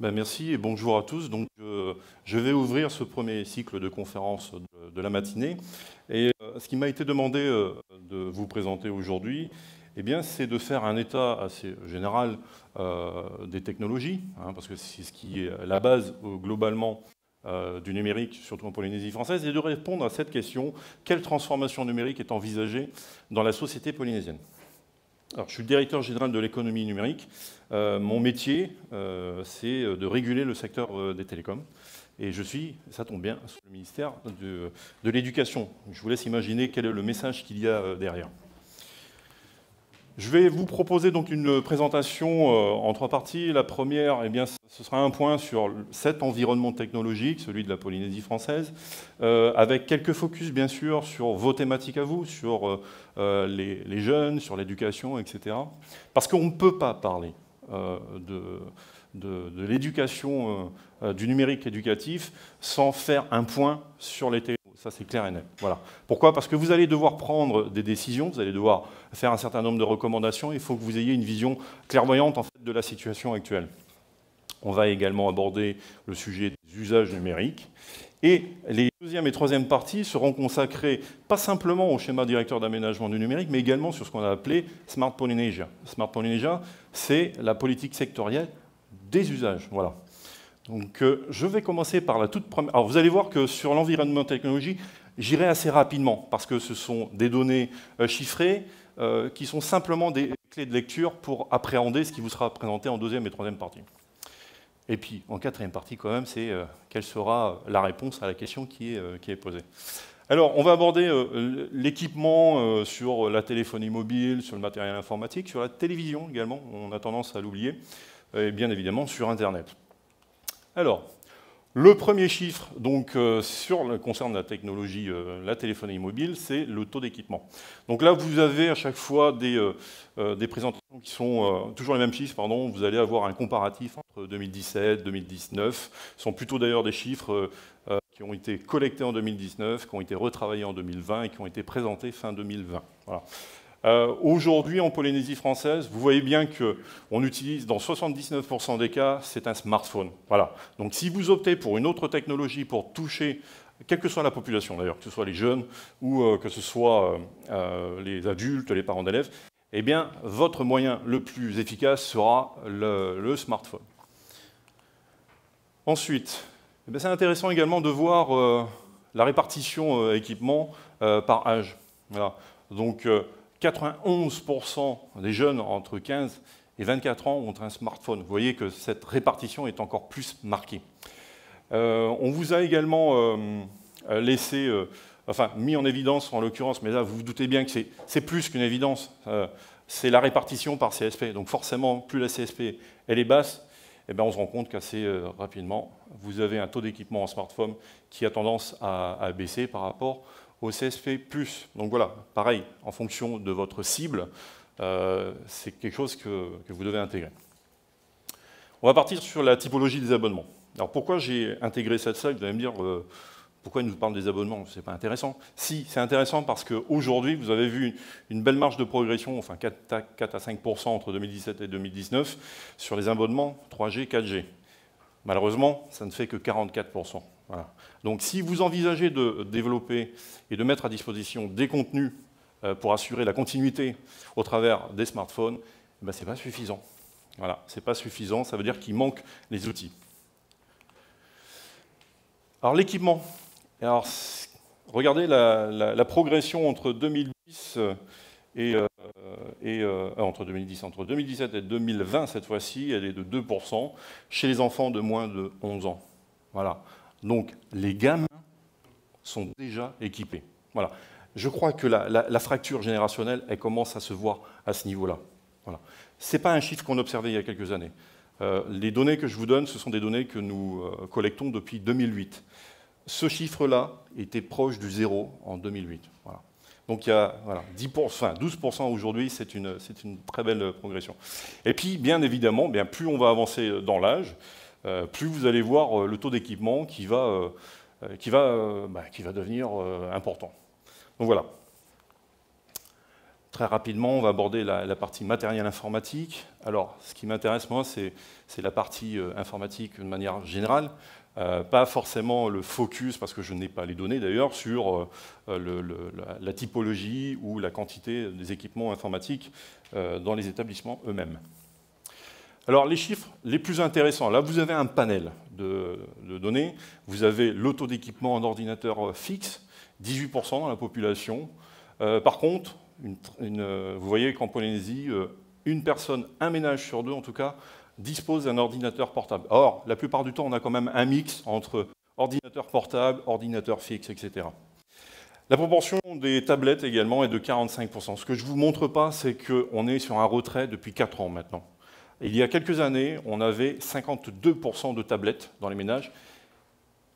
Merci et bonjour à tous. Donc, je vais ouvrir ce premier cycle de conférences de la matinée. Et ce qui m'a été demandé de vous présenter aujourd'hui, c'est de faire un état assez général des technologies, parce que c'est ce qui est la base globalement du numérique, surtout en Polynésie française, et de répondre à cette question: quelle transformation numérique est envisagée dans la société polynésienne? Alors, je suis le directeur général de l'économie numérique. Mon métier, c'est de réguler le secteur des télécoms. Et je suis, ça tombe bien, sous le ministère de l'Éducation. Je vous laisse imaginer quel est le message qu'il y a derrière. Je vais vous proposer donc une présentation en trois parties. La première, ce sera un point sur cet environnement technologique, celui de la Polynésie française, avec quelques focus bien sûr sur vos thématiques à vous, sur les jeunes, sur l'éducation, etc. Parce qu'on ne peut pas parler de l'éducation, du numérique éducatif, sans faire un point sur les télécoms. Ça, c'est clair et net. Voilà. Pourquoi? Parce que vous allez devoir prendre des décisions, vous allez devoir faire un certain nombre de recommandations. Il faut que vous ayez une vision clairvoyante en fait, de la situation actuelle. On va également aborder le sujet des usages numériques. Et les deuxième et troisième parties seront consacrées pas simplement au schéma directeur d'aménagement du numérique, mais également sur ce qu'on a appelé Smart Polynesia. Smart Polynesia, c'est la politique sectorielle des usages. Voilà. Donc, je vais commencer par la toute première. Alors, vous allez voir que sur l'environnement technologique, j'irai assez rapidement, parce que ce sont des données chiffrées qui sont simplement des clés de lecture pour appréhender ce qui vous sera présenté en deuxième et troisième partie. Et puis, en quatrième partie, quand même, c'est quelle sera la réponse à la question qui est posée. Alors, on va aborder l'équipement sur la téléphonie mobile, sur le matériel informatique, sur la télévision également, on a tendance à l'oublier, et bien évidemment sur Internet. Alors, le premier chiffre donc, concerne la technologie, la téléphonie mobile, c'est le taux d'équipement. Donc là, vous avez à chaque fois des présentations qui sont toujours les mêmes chiffres. Pardon. Vous allez avoir un comparatif entre 2017 et 2019. Ce sont plutôt d'ailleurs des chiffres qui ont été collectés en 2019, qui ont été retravaillés en 2020 et qui ont été présentés fin 2020. Voilà. Aujourd'hui, en Polynésie française, vous voyez bien qu'on utilise, dans 79% des cas, c'est un smartphone. Voilà. Donc si vous optez pour une autre technologie pour toucher, quelle que soit la population d'ailleurs, que ce soit les jeunes ou que ce soit les adultes, les parents d'élèves, eh bien, votre moyen le plus efficace sera le smartphone. Ensuite, c'est intéressant également de voir la répartition équipement par âge. Voilà. Donc, 91% des jeunes entre 15 et 24 ans ont un smartphone. Vous voyez que cette répartition est encore plus marquée. On vous a également mis en évidence, en l'occurrence, mais là, vous vous doutez bien que c'est plus qu'une évidence, c'est la répartition par CSP. Donc forcément, plus la CSP elle est basse, on se rend compte qu'assez rapidement, vous avez un taux d'équipement en smartphone qui a tendance à baisser par rapport au CSP+. Donc voilà, pareil, en fonction de votre cible, c'est quelque chose que vous devez intégrer. On va partir sur la typologie des abonnements. Alors pourquoi j'ai intégré cette slide? Vous allez me dire, pourquoi il nous parle des abonnements? C'est pas intéressant. Si, c'est intéressant parce qu'aujourd'hui, vous avez vu une belle marge de progression, enfin 4 à 5% entre 2017 et 2019, sur les abonnements 3G, 4G. Malheureusement, ça ne fait que 44%. Voilà. Donc si vous envisagez de développer et de mettre à disposition des contenus pour assurer la continuité au travers des smartphones, ce n'est pas suffisant. Voilà, ce n'est pas suffisant, ça veut dire qu'il manque les outils. Alors l'équipement. Alors, regardez la progression entre 2010 entre 2017 et 2020, cette fois-ci, elle est de 2% chez les enfants de moins de 11 ans. Voilà. Donc, les gamins sont déjà équipés. Voilà. Je crois que la fracture générationnelle, elle commence à se voir à ce niveau-là. Voilà. Ce n'est pas un chiffre qu'on observait il y a quelques années. Les données que je vous donne, ce sont des données que nous collectons depuis 2008. Ce chiffre-là était proche du zéro en 2008. Voilà. Donc il y a 12% aujourd'hui, c'est une très belle progression. Et puis, bien évidemment, plus on va avancer dans l'âge, plus vous allez voir le taux d'équipement qui va devenir important. Donc voilà. Très rapidement, on va aborder la partie matériel informatique. Alors, ce qui m'intéresse, moi, c'est la partie informatique de manière générale. Pas forcément le focus, parce que je n'ai pas les données d'ailleurs, sur la typologie ou la quantité des équipements informatiques dans les établissements eux-mêmes. Alors, les chiffres les plus intéressants. Là, vous avez un panel de données. Vous avez le taux d'équipement en ordinateur fixe, 18% dans la population. Par contre, vous voyez qu'en Polynésie, une personne, un ménage sur deux en tout cas, dispose d'un ordinateur portable. Or, la plupart du temps, on a quand même un mix entre ordinateur portable, ordinateur fixe, etc. La proportion des tablettes également est de 45%. Ce que je ne vous montre pas, c'est qu'on est sur un retrait depuis 4 ans maintenant. Il y a quelques années, on avait 52% de tablettes dans les ménages,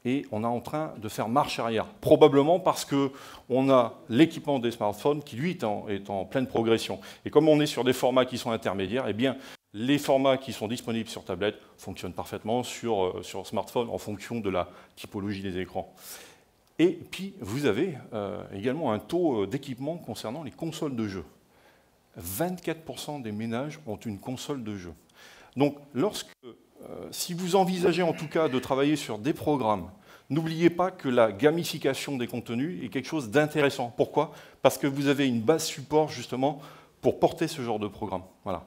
et on est en train de faire marche arrière. Probablement parce qu'on a l'équipement des smartphones qui, lui, est en pleine progression. Et comme on est sur des formats qui sont intermédiaires, eh bien, les formats qui sont disponibles sur tablette fonctionnent parfaitement sur smartphone en fonction de la typologie des écrans. Et puis, vous avez également un taux d'équipement concernant les consoles de jeux. 24% des ménages ont une console de jeu. Donc, si vous envisagez en tout cas de travailler sur des programmes, n'oubliez pas que la gamification des contenus est quelque chose d'intéressant. Pourquoi? Parce que vous avez une base support justement pour porter ce genre de programme. Voilà.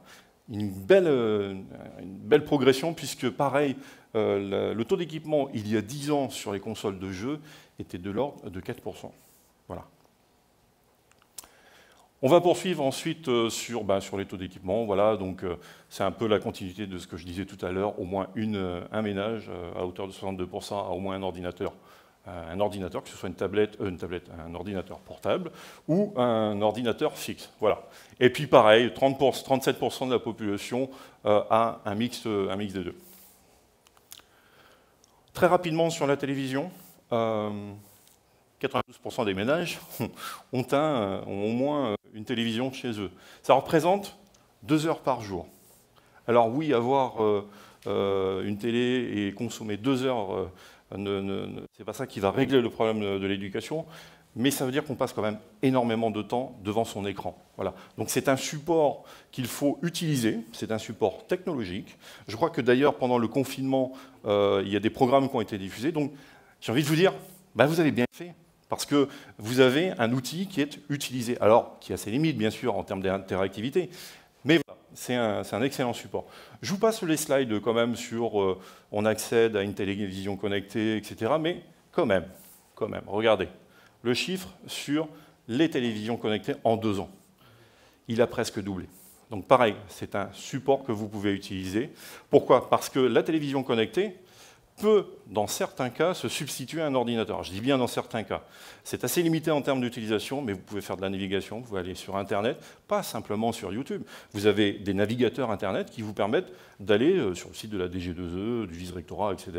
Une belle progression puisque, pareil, le taux d'équipement il y a 10 ans sur les consoles de jeu était de l'ordre de 4%. Voilà. On va poursuivre ensuite sur les taux d'équipement. Voilà, donc c'est un peu la continuité de ce que je disais tout à l'heure. Au moins un ménage à hauteur de 62% a au moins un ordinateur, que ce soit un ordinateur portable ou un ordinateur fixe. Voilà. Et puis pareil, 37% de la population a un mix des deux. Très rapidement sur la télévision. 92% des ménages ont au moins une télévision chez eux. Ça représente 2 heures par jour. Alors oui, avoir une télé et consommer 2 heures, c'est pas ça qui va régler le problème de l'éducation, mais ça veut dire qu'on passe quand même énormément de temps devant son écran. Voilà. Donc c'est un support qu'il faut utiliser, c'est un support technologique. Je crois que d'ailleurs, pendant le confinement, il y a des programmes qui ont été diffusés. Donc j'ai envie de vous dire, vous avez bien fait. Parce que vous avez un outil qui est utilisé, alors qui a ses limites bien sûr en termes d'interactivité, mais voilà, c'est un excellent support. Je vous passe les slides quand même sur on accède à une télévision connectée, etc. Mais quand même, regardez, le chiffre sur les télévisions connectées en 2 ans, il a presque doublé. Donc pareil, c'est un support que vous pouvez utiliser. Pourquoi? Parce que la télévision connectée peut, dans certains cas, se substituer à un ordinateur. Je dis bien dans certains cas. C'est assez limité en termes d'utilisation, mais vous pouvez faire de la navigation, vous pouvez aller sur Internet, pas simplement sur YouTube. Vous avez des navigateurs Internet qui vous permettent d'aller sur le site de la DG2E, du vice-rectorat, etc.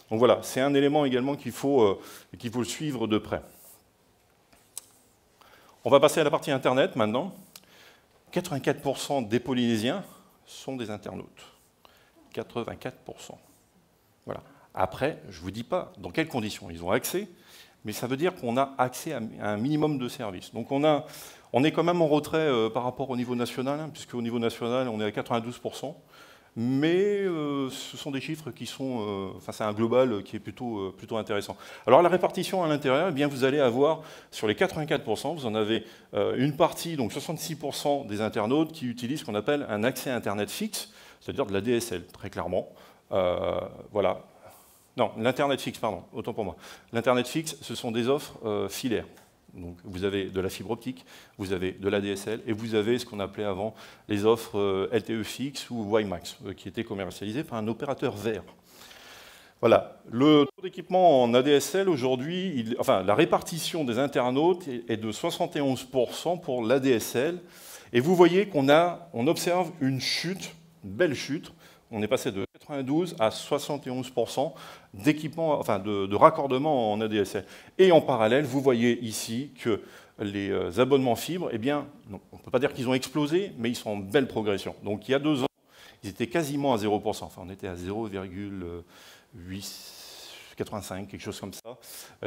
Donc voilà, c'est un élément également qu'il faut suivre de près. On va passer à la partie Internet maintenant. 84% des Polynésiens sont des internautes. 84%. Voilà. Après, je ne vous dis pas dans quelles conditions ils ont accès, mais ça veut dire qu'on a accès à un minimum de services. Donc on est quand même en retrait par rapport au niveau national, puisque au niveau national, on est à 92%, mais ce sont des chiffres qui sont... c'est un global qui est plutôt intéressant. Alors la répartition à l'intérieur, eh bien, vous allez avoir, sur les 84%, vous en avez une partie, donc 66% des internautes qui utilisent ce qu'on appelle un accès à Internet fixe, c'est-à-dire de la DSL, très clairement. Voilà. Non, l'Internet fixe, pardon, autant pour moi. L'Internet fixe, ce sont des offres filaires. Donc, vous avez de la fibre optique, vous avez de la DSL, et vous avez ce qu'on appelait avant les offres LTE fixe ou WiMAX, qui étaient commercialisées par un opérateur vert. Voilà. Le taux d'équipement en ADSL, aujourd'hui, la répartition des internautes est de 71% pour l'ADSL. Et vous voyez qu'on observe une chute, une belle chute. On est passé de 92 à 71% d'équipement, de raccordement en ADSL. Et en parallèle, vous voyez ici que les abonnements fibres, eh bien, non, on ne peut pas dire qu'ils ont explosé, mais ils sont en belle progression. Donc il y a 2 ans, ils étaient quasiment à 0%. Enfin, on était à 0,8, 85, quelque chose comme ça.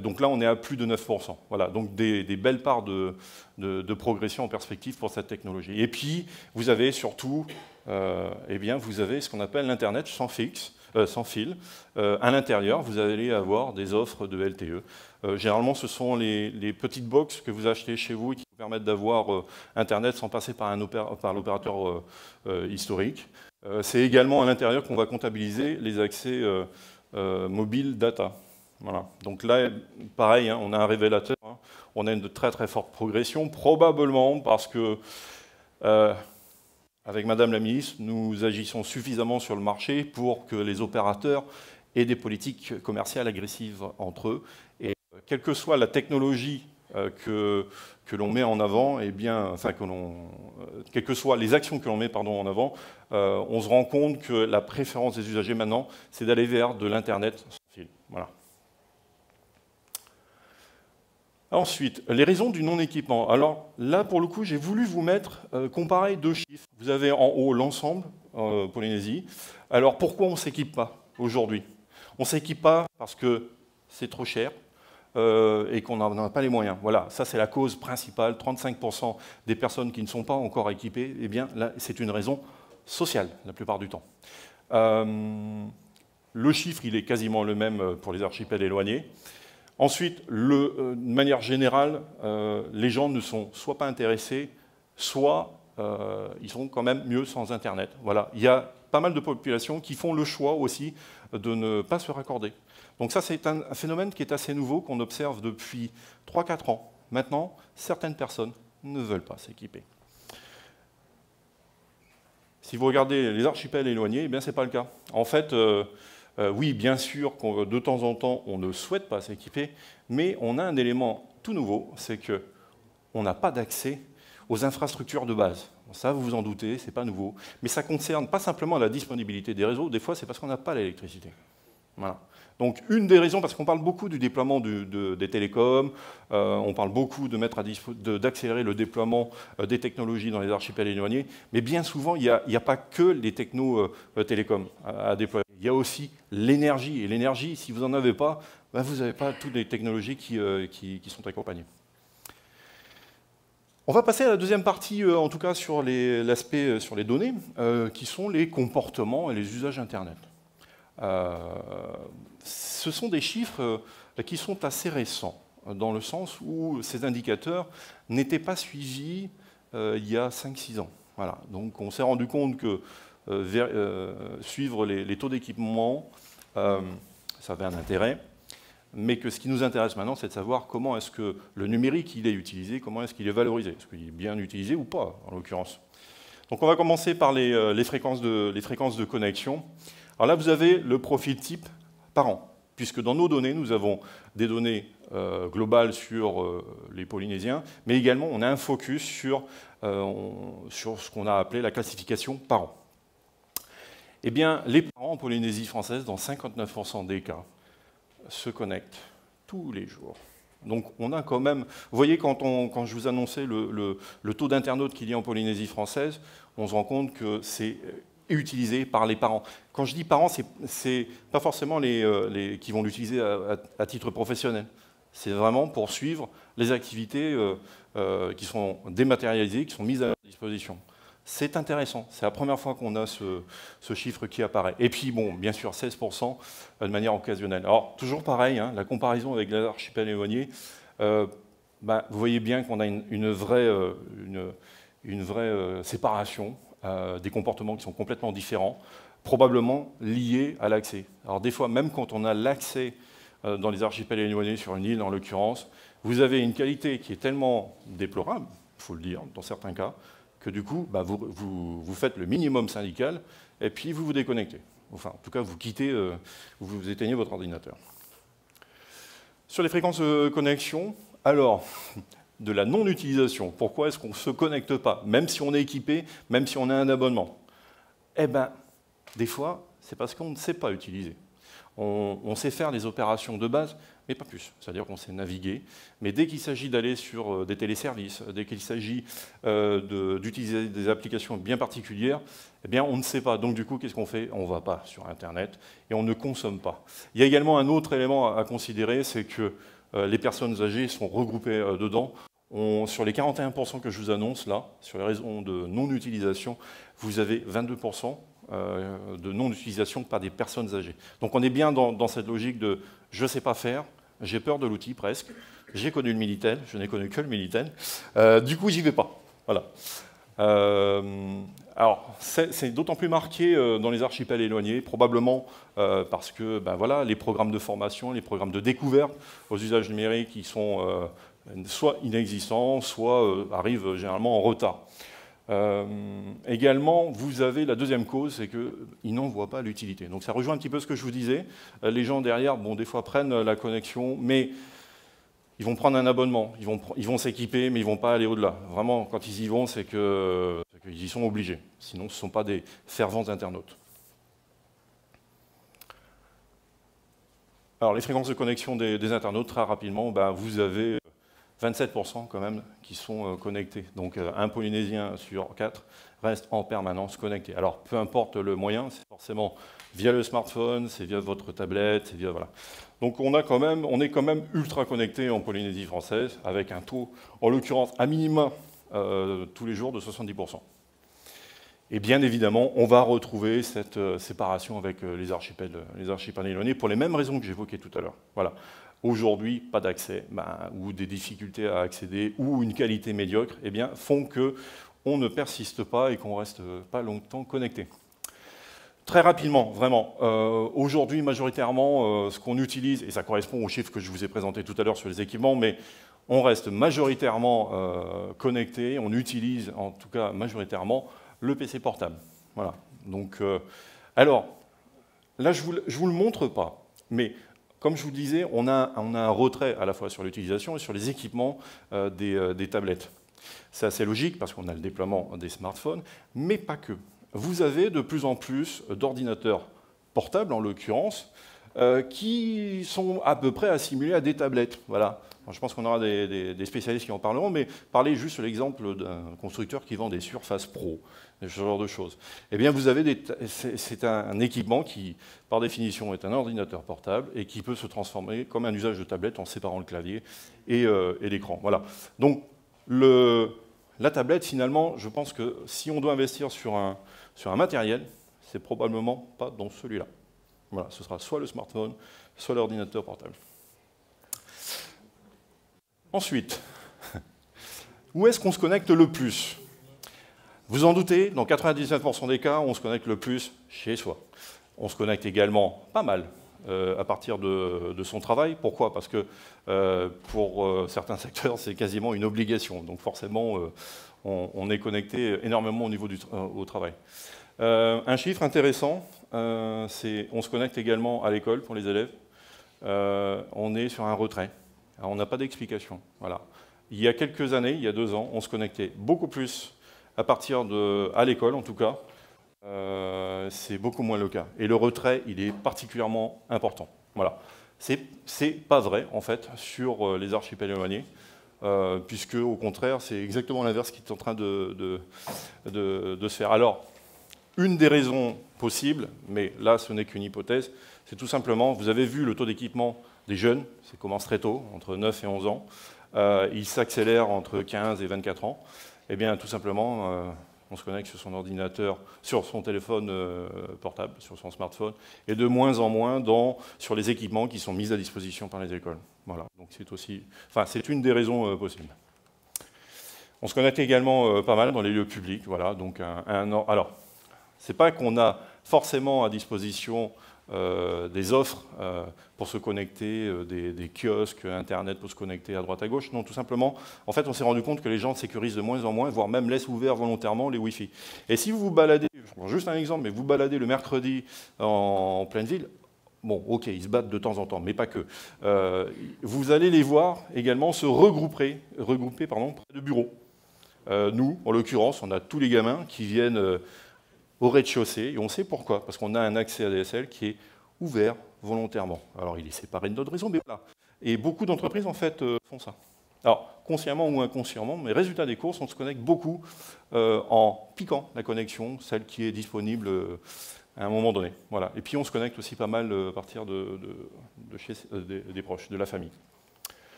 Donc là, on est à plus de 9%. Voilà, donc des belles parts de progression en perspective pour cette technologie. Et puis, vous avez surtout, eh bien, vous avez ce qu'on appelle l'Internet sans fil. À l'intérieur, vous allez avoir des offres de LTE. Généralement, ce sont les petites box que vous achetez chez vous et qui vous permettent d'avoir Internet sans passer par l'opérateur historique. C'est également à l'intérieur qu'on va comptabiliser les accès mobile data. Voilà. Donc là, pareil, hein, on a un révélateur, hein, on a une très très forte progression, probablement parce que, avec Madame la Ministre, nous agissons suffisamment sur le marché pour que les opérateurs aient des politiques commerciales agressives entre eux. Et quelle que soit la technologie que l'on met en avant, eh bien, enfin, quelles que soient les actions que l'on met en avant, on se rend compte que la préférence des usagers maintenant, c'est d'aller vers de l'Internet sans fil. Voilà. Ensuite, les raisons du non-équipement. Alors là, pour le coup, j'ai voulu vous comparer deux chiffres. Vous avez en haut l'ensemble, Polynésie. Alors pourquoi on ne s'équipe pas aujourd'hui? On ne s'équipe pas parce que c'est trop cher, et qu'on n'en a pas les moyens. Voilà, ça c'est la cause principale. 35% des personnes qui ne sont pas encore équipées, eh bien là, c'est une raison sociale la plupart du temps. Le chiffre, il est quasiment le même pour les archipels éloignés. Ensuite, de manière générale, les gens ne sont soit pas intéressés, soit ils sont quand même mieux sans Internet. Voilà, il y a pas mal de populations qui font le choix aussi de ne pas se raccorder. Donc ça, c'est un phénomène qui est assez nouveau, qu'on observe depuis 3-4 ans. Maintenant, certaines personnes ne veulent pas s'équiper. Si vous regardez les archipels éloignés, eh ce n'est pas le cas. En fait, oui, bien sûr, de temps en temps, on ne souhaite pas s'équiper, mais on a un élément tout nouveau, c'est qu'on n'a pas d'accès aux infrastructures de base. Bon, ça, vous vous en doutez, ce n'est pas nouveau. Mais ça concerne pas simplement la disponibilité des réseaux, des fois, c'est parce qu'on n'a pas l'électricité. Voilà. Donc une des raisons, parce qu'on parle beaucoup du déploiement des télécoms, on parle beaucoup d'accélérer le déploiement des technologies dans les archipels éloignés, mais bien souvent, il n'y a pas que les technos télécoms à déployer. Il y a aussi l'énergie. Et l'énergie, si vous n'en avez pas, ben vous n'avez pas toutes les technologies qui sont accompagnées. On va passer à la deuxième partie, en tout cas sur l'aspect sur les données, qui sont les comportements et les usages Internet. Ce sont des chiffres qui sont assez récents, dans le sens où ces indicateurs n'étaient pas suivis il y a 5-6 ans. Voilà. Donc on s'est rendu compte que suivre les taux d'équipement, ça avait un intérêt, mais que ce qui nous intéresse maintenant, c'est de savoir comment est-ce que le numérique il est utilisé, comment est-ce qu'il est valorisé, est-ce qu'il est bien utilisé ou pas, en l'occurrence. Donc on va commencer par les fréquences de connexion. Alors là, vous avez le profil type par an, puisque dans nos données, nous avons des données globales sur les Polynésiens, mais également on a un focus sur ce qu'on a appelé la classification par an. Eh bien, les parents en Polynésie française, dans 59% des cas, se connectent tous les jours. Donc on a quand même... Vous voyez, quand je vous annonçais le taux d'internautes qu'il y a en Polynésie française, on se rend compte que c'est utilisé par les parents. Quand je dis parents, c'est pas forcément les qui vont l'utiliser à titre professionnel. C'est vraiment pour suivre les activités qui sont dématérialisées, qui sont mises à leur disposition. C'est intéressant. C'est la première fois qu'on a ce chiffre qui apparaît. Et puis, bon, bien sûr, 16% de manière occasionnelle. Alors, toujours pareil, hein, la comparaison avec les archipels éloignés, vous voyez bien qu'on a une vraie séparation des comportements qui sont complètement différents, probablement liés à l'accès. Alors, des fois, même quand on a l'accès dans les archipels éloignés, sur une île en l'occurrence, vous avez une qualité qui est tellement déplorable, il faut le dire, dans certains cas, que du coup, vous faites le minimum syndical et puis vous vous déconnectez. Enfin, en tout cas, vous quittez, vous éteignez votre ordinateur. Sur les fréquences de connexion, alors, de la non-utilisation, pourquoi est-ce qu'on ne se connecte pas, même si on est équipé, même si on a un abonnement? Eh bien, des fois, c'est parce qu'on ne sait pas utiliser. On sait faire les opérations de base, mais pas plus. C'est-à-dire qu'on sait naviguer. Mais dès qu'il s'agit d'aller sur des téléservices, dès qu'il s'agit d'utiliser des applications bien particulières, eh bien, on ne sait pas. Donc, du coup, qu'est-ce qu'on fait? On ne va pas sur Internet et on ne consomme pas. Il y a également un autre élément à considérer, c'est que les personnes âgées sont regroupées dedans. Sur les 41% que je vous annonce là, sur les raisons de non-utilisation, vous avez 22% de non-utilisation par des personnes âgées. Donc on est bien dans cette logique de « je ne sais pas faire, j'ai peur de l'outil presque, j'ai connu le Minitel, je n'ai connu que le Minitel, du coup j'y vais pas ». Voilà. Alors c'est d'autant plus marqué dans les archipels éloignés, probablement parce que ben voilà, les programmes de formation, les programmes de découverte aux usages numériques qui sont soit inexistants, soit arrivent généralement en retard. Également, vous avez la deuxième cause, c'est qu'ils n'en voient pas l'utilité. Donc ça rejoint un petit peu ce que je vous disais. Les gens derrière, bon, des fois prennent la connexion, mais ils vont prendre un abonnement, ils vont s'équiper, mais ils ne vont pas aller au-delà. Vraiment, quand ils y vont, c'est qu'ils y sont obligés. Sinon, ce ne sont pas des fervents internautes. Alors, les fréquences de connexion des internautes, très rapidement, ben, vous avez 27% quand même qui sont connectés. Donc un Polynésien sur 4 reste en permanence connecté. Alors peu importe le moyen, c'est forcément via le smartphone, c'est via votre tablette, c'est via voilà. Donc on est quand même ultra connecté en Polynésie française avec un taux, en l'occurrence à minima tous les jours de 70%. Et bien évidemment, on va retrouver cette séparation avec les archipels éloignés pour les mêmes raisons que j'évoquais tout à l'heure. Voilà. Aujourd'hui, pas d'accès, ou des difficultés à accéder, ou une qualité médiocre, eh bien, font qu'on ne persiste pas et qu'on ne reste pas longtemps connecté. Très rapidement, vraiment, aujourd'hui, majoritairement, ce qu'on utilise, et ça correspond aux chiffres que je vous ai présentés tout à l'heure sur les équipements, mais on reste majoritairement connecté, on utilise en tout cas majoritairement le PC portable. Voilà. Donc, alors, là, je ne vous le montre pas, mais comme je vous le disais, on a un retrait à la fois sur l'utilisation et sur les équipements des tablettes. C'est assez logique parce qu'on a le déploiement des smartphones, mais pas que. Vous avez de plus en plus d'ordinateurs portables, en l'occurrence, qui sont à peu près assimilés à des tablettes. Voilà. Je pense qu'on aura des spécialistes qui en parleront, mais parlez juste de l'exemple d'un constructeur qui vend des Surface Pro, ce genre de choses. Eh bien, vous avez c'est un équipement qui, par définition, est un ordinateur portable et qui peut se transformer comme un usage de tablette en séparant le clavier et l'écran. Voilà. Donc, la tablette, finalement, je pense que si on doit investir sur un matériel, c'est probablement pas dans celui-là. Voilà, ce sera soit le smartphone, soit l'ordinateur portable. Ensuite, où est-ce qu'on se connecte le plus? Vous en doutez, dans 99% des cas, on se connecte le plus chez soi. On se connecte également pas mal à partir de son travail. Pourquoi? Parce que pour certains secteurs, c'est quasiment une obligation. Donc forcément, on est connecté énormément au niveau au travail. Un chiffre intéressant, c'est on se connecte également à l'école pour les élèves. On est sur un retrait. Alors, on n'a pas d'explication. Voilà. Il y a quelques années, il y a 2 ans, on se connectait beaucoup plus à l'école en tout cas. C'est beaucoup moins le cas. Et le retrait, il est particulièrement important. Voilà. C'est pas vrai, en fait, sur les archipels éloignés, puisque, au contraire, c'est exactement l'inverse qui est en train de se faire. Alors, une des raisons possibles, mais là, ce n'est qu'une hypothèse, c'est tout simplement, vous avez vu le taux d'équipement des jeunes, ça commence très tôt, entre 9 et 11 ans, il s'accélère entre 15 et 24 ans. Eh bien, tout simplement, on se connecte sur son ordinateur, sur son téléphone portable, sur son smartphone, et de moins en moins sur les équipements qui sont mis à disposition par les écoles. Voilà, donc c'est une des raisons possibles. On se connecte également pas mal dans les lieux publics. Voilà, donc alors, c'est pas qu'on a forcément à disposition des offres pour se connecter, des kiosques, Internet pour se connecter à droite à gauche. Non, tout simplement, en fait, on s'est rendu compte que les gens sécurisent de moins en moins, voire même laissent ouverts volontairement les Wi-Fi. Et si vous vous baladez, je prends juste un exemple, mais vous baladez le mercredi en pleine ville, bon, ok, ils se battent de temps en temps, mais pas que. Vous allez les voir également se regrouper près de bureaux. Nous, en l'occurrence, on a tous les gamins qui viennent au rez-de-chaussée, et on sait pourquoi, parce qu'on a un accès ADSL qui est ouvert volontairement. Alors il est séparé de d'autres réseaux, mais voilà. Et beaucoup d'entreprises en fait font ça. Alors consciemment ou inconsciemment, mais résultat des courses, on se connecte beaucoup en piquant la connexion, celle qui est disponible à un moment donné. Voilà. Et puis on se connecte aussi pas mal à partir des proches, de la famille.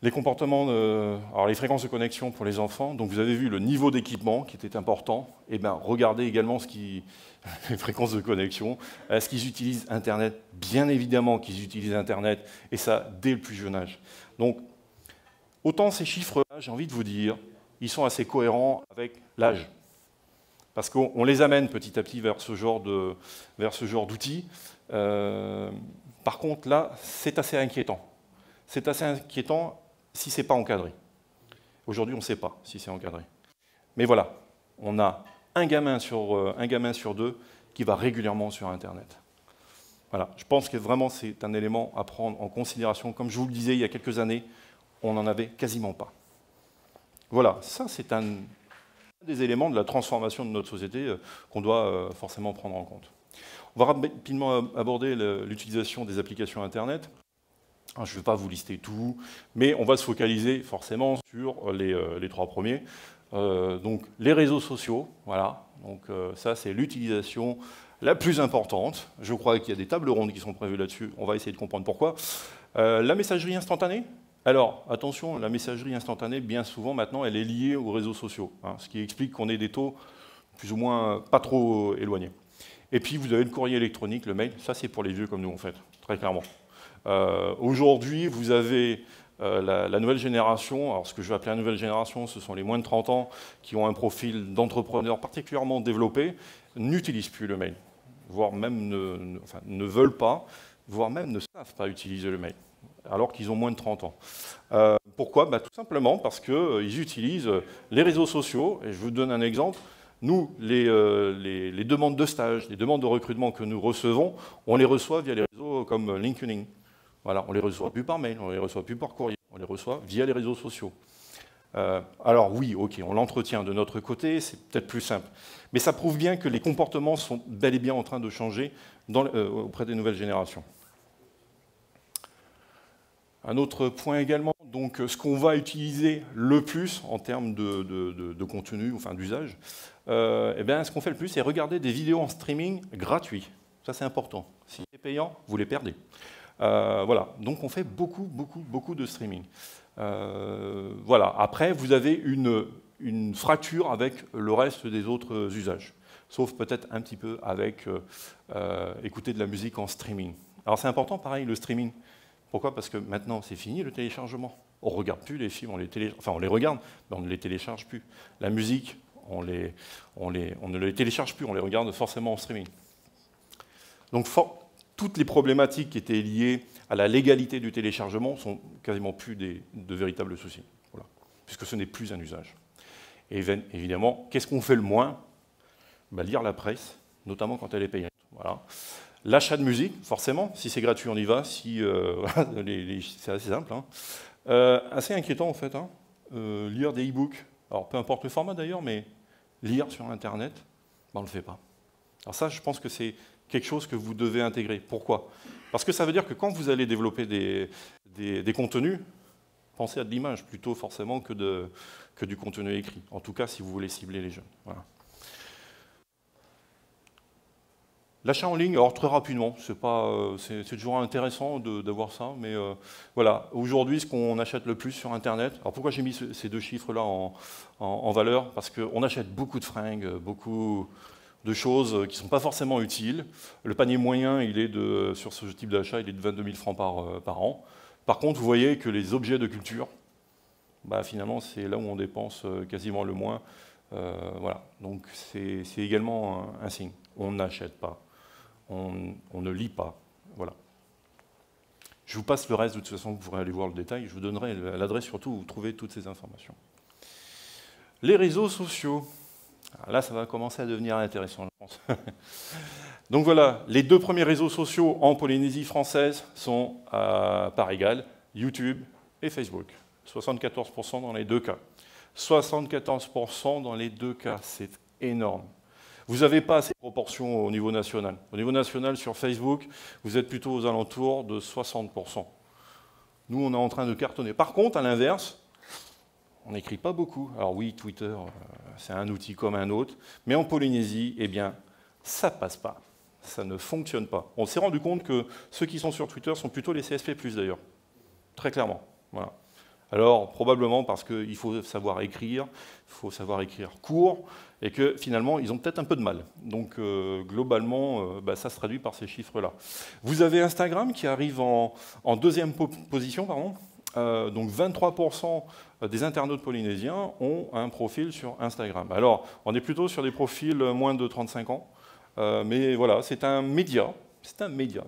Les comportements, alors les fréquences de connexion pour les enfants, donc vous avez vu le niveau d'équipement qui était important, et bien regardez également les fréquences de connexion. Est-ce qu'ils utilisent Internet? Bien évidemment qu'ils utilisent Internet, et ça dès le plus jeune âge. Donc autant ces chiffres-là, j'ai envie de vous dire, ils sont assez cohérents avec l'âge. Parce qu'on les amène petit à petit vers ce genre d'outils. Par contre, là, c'est assez inquiétant. C'est assez inquiétant si ce n'est pas encadré. Aujourd'hui, on ne sait pas si c'est encadré. Mais voilà, on a un gamin sur deux qui va régulièrement sur Internet. Voilà, je pense que vraiment c'est un élément à prendre en considération. Comme je vous le disais il y a quelques années, on n'en avait quasiment pas. Voilà, ça c'est un des éléments de la transformation de notre société qu'on doit forcément prendre en compte. On va rapidement aborder l'utilisation des applications Internet. Je ne vais pas vous lister tout, mais on va se focaliser forcément sur les trois premiers. Donc les réseaux sociaux, voilà. Donc ça c'est l'utilisation la plus importante. Je crois qu'il y a des tables rondes qui sont prévues là-dessus. On va essayer de comprendre pourquoi. La messagerie instantanée. Alors attention, la messagerie instantanée, bien souvent maintenant, elle est liée aux réseaux sociaux, hein, ce qui explique qu'on ait des taux plus ou moins pas trop éloignés. Et puis vous avez le courrier électronique, le mail. Ça c'est pour les vieux comme nous en fait, très clairement. Aujourd'hui, vous avez la nouvelle génération. Alors, ce que je vais appeler la nouvelle génération, ce sont les moins de 30 ans qui ont un profil d'entrepreneur particulièrement développé, n'utilisent plus le mail, voire même ne veulent pas, voire même ne savent pas utiliser le mail, alors qu'ils ont moins de 30 ans. Pourquoi? Tout simplement parce qu'ils utilisent les réseaux sociaux. Et je vous donne un exemple. Nous, les demandes de stage, les demandes de recrutement que nous recevons, on les reçoit via les réseaux comme LinkedIn. Voilà, on ne les reçoit plus par mail, on ne les reçoit plus par courrier, on les reçoit via les réseaux sociaux. Alors oui, ok, on l'entretient de notre côté, c'est peut-être plus simple. Mais ça prouve bien que les comportements sont bel et bien en train de changer auprès des nouvelles générations. Un autre point également, donc ce qu'on va utiliser le plus en termes de contenu, enfin d'usage, ce qu'on fait le plus, c'est regarder des vidéos en streaming gratuits. Ça c'est important. Si c'est payant, vous les perdez. Voilà, donc on fait beaucoup de streaming. Voilà. Après, vous avez une fracture avec le reste des autres usages, sauf peut-être un petit peu avec écouter de la musique en streaming. Alors c'est important, pareil, le streaming. Pourquoi? Parce que maintenant, c'est fini le téléchargement. On ne regarde plus les films, on les regarde, mais on ne les télécharge plus. La musique, on ne les télécharge plus, on les regarde forcément en streaming. Donc toutes les problématiques qui étaient liées à la légalité du téléchargement sont quasiment plus de véritables soucis, voilà, puisque ce n'est plus un usage. Et évidemment, qu'est-ce qu'on fait le moins? Lire la presse, notamment quand elle est payante. Voilà. L'achat de musique, forcément, si c'est gratuit, on y va. Si, c'est assez simple. Hein. Assez inquiétant, en fait. Hein. Lire des e-books, alors peu importe le format d'ailleurs, mais lire sur Internet, on ne le fait pas. Alors ça, je pense que c'est quelque chose que vous devez intégrer. Pourquoi? Parce que ça veut dire que quand vous allez développer des contenus, pensez à de l'image plutôt forcément que du contenu écrit. En tout cas, si vous voulez cibler les jeunes. Voilà. L'achat en ligne, alors très rapidement, c'est toujours intéressant d'avoir ça, mais voilà, aujourd'hui, ce qu'on achète le plus sur Internet, alors pourquoi j'ai mis ces deux chiffres-là en valeur? Parce qu'on achète beaucoup de fringues, beaucoup de choses qui ne sont pas forcément utiles. Le panier moyen, sur ce type d'achat, il est de 22 000 francs par an. Par contre, vous voyez que les objets de culture, finalement, c'est là où on dépense quasiment le moins. Voilà, donc c'est également un signe. On n'achète pas. On ne lit pas. Voilà. Je vous passe le reste, de toute façon, vous pourrez aller voir le détail. Je vous donnerai l'adresse surtout où vous trouvez toutes ces informations. Les réseaux sociaux. Alors là, ça va commencer à devenir intéressant, je pense. Donc voilà, les deux premiers réseaux sociaux en Polynésie française sont à part égale, YouTube et Facebook. 74% dans les deux cas. 74% dans les deux cas, c'est énorme. Vous n'avez pas assez de proportions au niveau national. Au niveau national, sur Facebook, vous êtes plutôt aux alentours de 60%. Nous, on est en train de cartonner. Par contre, à l'inverse, on n'écrit pas beaucoup. Alors oui, Twitter, c'est un outil comme un autre, mais en Polynésie, eh bien, ça ne passe pas. Ça ne fonctionne pas. On s'est rendu compte que ceux qui sont sur Twitter sont plutôt les CSP+, d'ailleurs. Très clairement. Voilà. Alors, probablement parce qu'il faut savoir écrire, il faut savoir écrire court, et que finalement, ils ont peut-être un peu de mal. Donc, globalement, ça se traduit par ces chiffres-là. Vous avez Instagram qui arrive en deuxième position, pardon. Donc 23% des internautes polynésiens ont un profil sur Instagram. Alors, on est plutôt sur des profils moins de 35 ans, mais voilà, c'est un média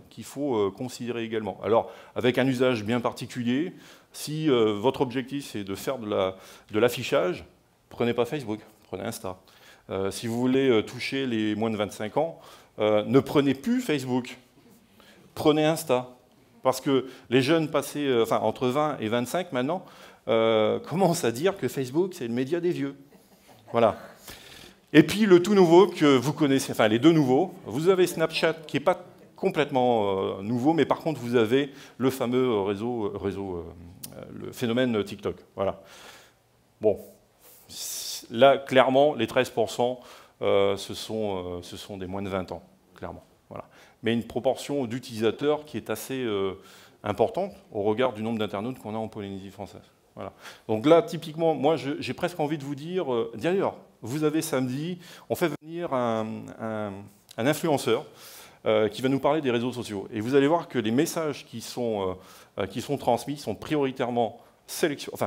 qu'il faut considérer également. Alors, avec un usage bien particulier, si votre objectif c'est de faire de l'affichage, prenez pas Facebook, prenez Insta. Si vous voulez toucher les moins de 25 ans, ne prenez plus Facebook, prenez Insta. Parce que les jeunes passés, entre 20 et 25 maintenant, commencent à dire que Facebook, c'est le média des vieux. Voilà. Et puis le tout nouveau que vous connaissez, enfin les deux nouveaux, vous avez Snapchat qui n'est pas complètement nouveau, mais par contre vous avez le fameux le phénomène TikTok. Voilà. Bon, là clairement les 13%, ce sont des moins de 20 ans, clairement. Voilà. Mais une proportion d'utilisateurs qui est assez importante au regard du nombre d'internautes qu'on a en Polynésie française. Voilà. Donc là, typiquement, moi, j'ai presque envie de vous dire, d'ailleurs, vous avez samedi, on fait venir un influenceur qui va nous parler des réseaux sociaux. Et vous allez voir que les messages qui sont transmis sont prioritairement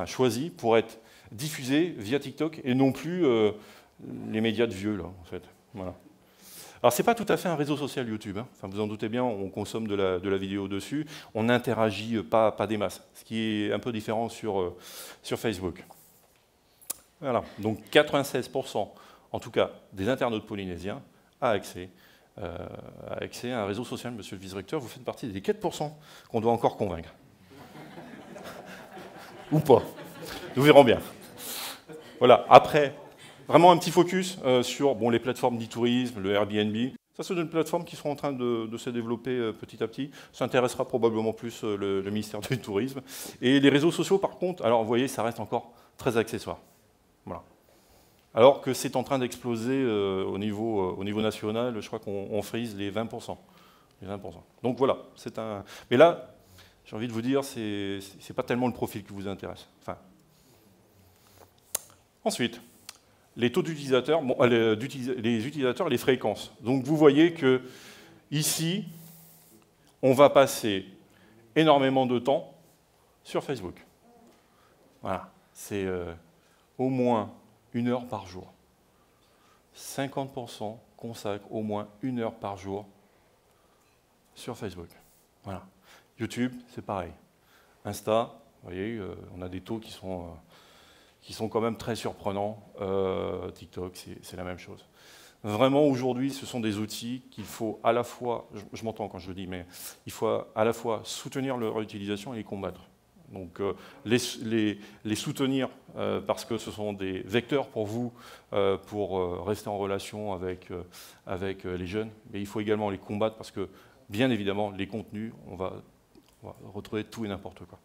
choisis pour être diffusés via TikTok et non plus les médias de vieux, là, en fait. Voilà. Alors, ce n'est pas tout à fait un réseau social YouTube. Hein. Enfin, vous en doutez bien, on consomme de la vidéo dessus. On n'interagit pas des masses, ce qui est un peu différent sur Facebook. Voilà. Donc, 96%, en tout cas, des internautes polynésiens a accès à un réseau social. Monsieur le vice-recteur, vous faites partie des 4% qu'on doit encore convaincre. Ou pas. Nous verrons bien. Voilà. Après... Vraiment un petit focus sur les plateformes d'e-tourisme, le Airbnb. Ça, c'est une plateforme qui sera en train de se développer petit à petit. Ça intéressera probablement plus le ministère du Tourisme. Et les réseaux sociaux, par contre, alors vous voyez, ça reste encore très accessoire. Voilà. Alors que c'est en train d'exploser au niveau national, je crois qu'on frise les 20%. Donc voilà, Mais là, j'ai envie de vous dire, c'est pas tellement le profil qui vous intéresse. Enfin. Ensuite, les taux d'utilisateurs, les utilisateurs et les fréquences. Donc vous voyez que ici, on va passer énormément de temps sur Facebook. Voilà, c'est au moins 1 heure par jour. 50% consacrent au moins 1 heure par jour sur Facebook. Voilà. YouTube, c'est pareil. Insta, vous voyez, on a des taux qui sont quand même très surprenants. TikTok, c'est la même chose. Vraiment, aujourd'hui, ce sont des outils qu'il faut à la fois, je m'entends quand je le dis, mais il faut à la fois soutenir leur utilisation et les combattre. Donc, les soutenir parce que ce sont des vecteurs pour vous, pour rester en relation avec les jeunes, mais il faut également les combattre parce que, bien évidemment, les contenus, on va retrouver tout et n'importe quoi.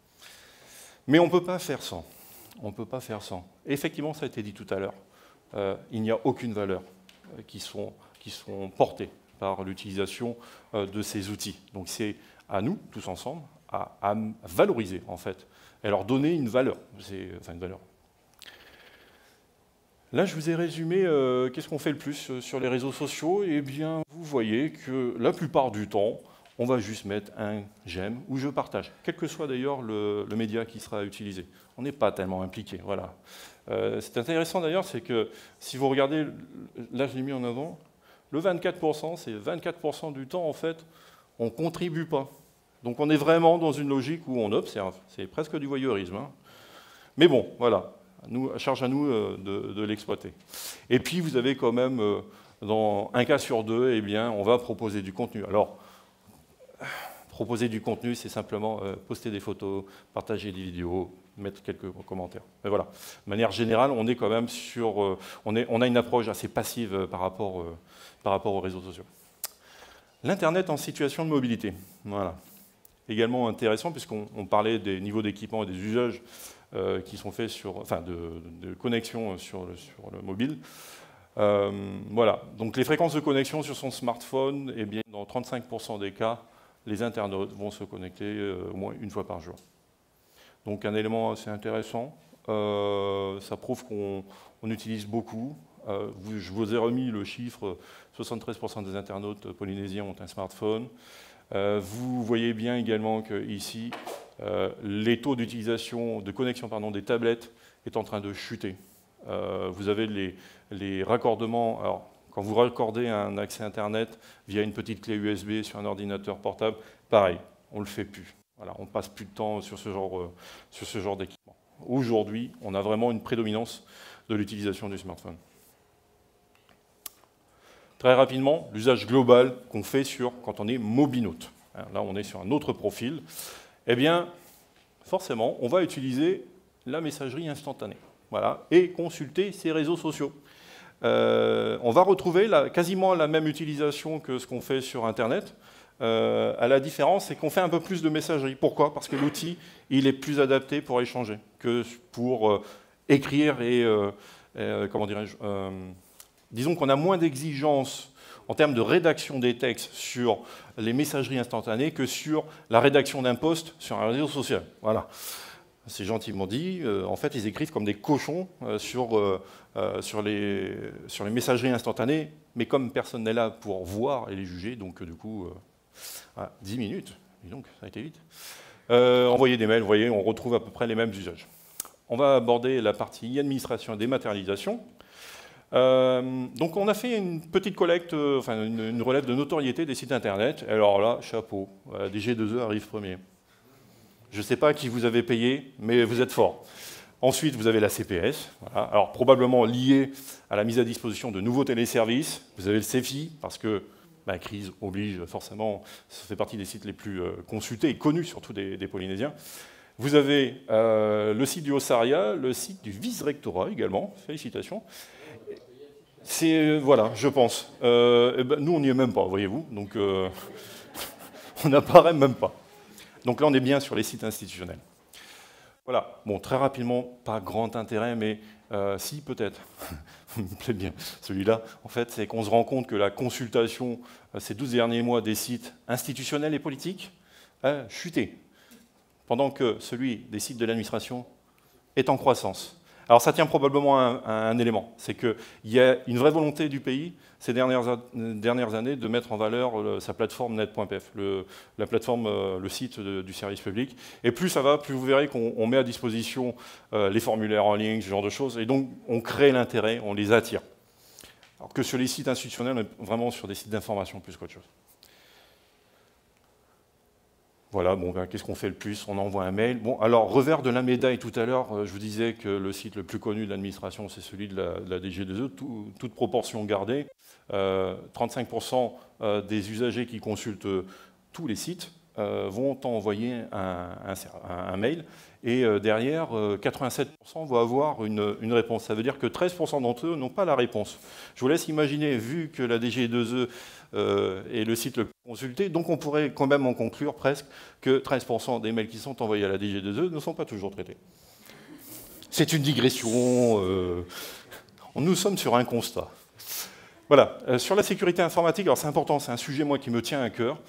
Mais on ne peut pas faire sans. On ne peut pas faire sans. Et effectivement, ça a été dit tout à l'heure, il n'y a aucune valeur qui sont portées par l'utilisation de ces outils. Donc c'est à nous, tous ensemble, à valoriser, en fait, et leur donner une valeur. Une valeur. Là, je vous ai résumé qu'est-ce qu'on fait le plus sur les réseaux sociaux. Eh bien, vous voyez que la plupart du temps, on va juste mettre un j'aime ou je partage, quel que soit d'ailleurs le média qui sera utilisé. On n'est pas tellement impliqué. Voilà. C'est intéressant d'ailleurs, c'est que si vous regardez, là je l'ai mis en avant, le 24%, c'est 24% du temps en fait, on ne contribue pas. Donc on est vraiment dans une logique où on observe. C'est presque du voyeurisme. Hein. Mais bon, voilà, charge à nous de l'exploiter. Et puis vous avez quand même, dans un cas sur deux, eh bien, on va proposer du contenu. Alors, proposer du contenu, c'est simplement poster des photos, partager des vidéos, mettre quelques commentaires. Mais voilà, de manière générale, on est quand même sur... on a une approche assez passive par rapport aux réseaux sociaux. L'Internet en situation de mobilité. Voilà. Également intéressant, puisqu'on parlait des niveaux d'équipement et des usages qui sont faits de connexion sur le mobile. Voilà. Donc les fréquences de connexion sur son smartphone, eh bien, dans 35% des cas, les internautes vont se connecter au moins une fois par jour. Donc un élément assez intéressant. Ça prouve qu'on utilise beaucoup. Je vous ai remis le chiffre, 73% des internautes polynésiens ont un smartphone. Vous voyez bien également qu'ici, les taux d'utilisation, de connexion des tablettes est en train de chuter. Vous avez les raccordements. Alors, quand vous raccordez un accès Internet via une petite clé USB sur un ordinateur portable, pareil, on ne le fait plus. Voilà, on ne passe plus de temps sur ce genre d'équipement. Aujourd'hui, on a vraiment une prédominance de l'utilisation du smartphone. Très rapidement, l'usage global qu'on fait quand on est mobinote. Là, on est sur un autre profil. Eh bien, forcément, on va utiliser la messagerie instantanée. Voilà, et consulter ses réseaux sociaux. On va retrouver quasiment la même utilisation que ce qu'on fait sur Internet. À la différence, c'est qu'on fait un peu plus de messagerie. Pourquoi? Parce que l'outil, il est plus adapté pour échanger que pour écrire et comment dirais-je, disons qu'on a moins d'exigences en termes de rédaction des textes sur les messageries instantanées que sur la rédaction d'un post sur un réseau social. Voilà. C'est gentiment dit. En fait, ils écrivent comme des cochons sur les messageries instantanées, mais comme personne n'est là pour voir et les juger, donc du coup, voilà, 10 minutes, dis donc, ça a été vite. Envoyer des mails, vous voyez, on retrouve à peu près les mêmes usages. On va aborder la partie administration et dématérialisation. Donc on a fait une petite collecte, une relève de notoriété des sites Internet. Alors là, chapeau, DG2E arrive premier. Je ne sais pas qui vous avez payé, mais vous êtes fort. Ensuite, vous avez la CPS, voilà. Alors probablement liée à la mise à disposition de nouveaux téléservices. Vous avez le CEFI, parce que la crise oblige forcément, ça fait partie des sites les plus consultés et connus, surtout des Polynésiens. Vous avez le site du Ossaria, le site du vice-rectorat également, félicitations. C'est, voilà, je pense. Nous, on n'y est même pas, voyez-vous, donc on n'apparaît même pas. Donc là, on est bien sur les sites institutionnels. Voilà, bon, très rapidement, pas grand intérêt, mais si, peut-être. Il me plaît bien, celui-là. En fait, c'est qu'on se rend compte que la consultation ces 12 derniers mois des sites institutionnels et politiques a chuté, pendant que celui des sites de l'administration est en croissance. Alors ça tient probablement à un élément, c'est qu'il y a une vraie volonté du pays ces dernières années de mettre en valeur sa plateforme net.pf, la plateforme, le site du service public. Et plus ça va, plus vous verrez qu'on met à disposition les formulaires en ligne, ce genre de choses, et donc on crée l'intérêt, on les attire. Alors que sur les sites institutionnels, on est vraiment sur des sites d'information plus qu'autre chose. Voilà, bon, ben, qu'est-ce qu'on fait le plus? On envoie un mail. Bon, alors, revers de la médaille, tout à l'heure, je vous disais que le site le plus connu de l'administration, c'est celui de la DG2E, toute proportion gardée. 35% des usagers qui consultent tous les sites vont envoyer un mail, et derrière, 87% vont avoir une réponse. Ça veut dire que 13% d'entre eux n'ont pas la réponse. Je vous laisse imaginer, vu que la DG2E est le site le plus consulté, donc on pourrait quand même en conclure presque que 13% des mails qui sont envoyés à la DG2E ne sont pas toujours traités. C'est une digression, nous sommes sur un constat. Voilà, sur la sécurité informatique, alors c'est important, c'est un sujet moi qui me tient à cœur.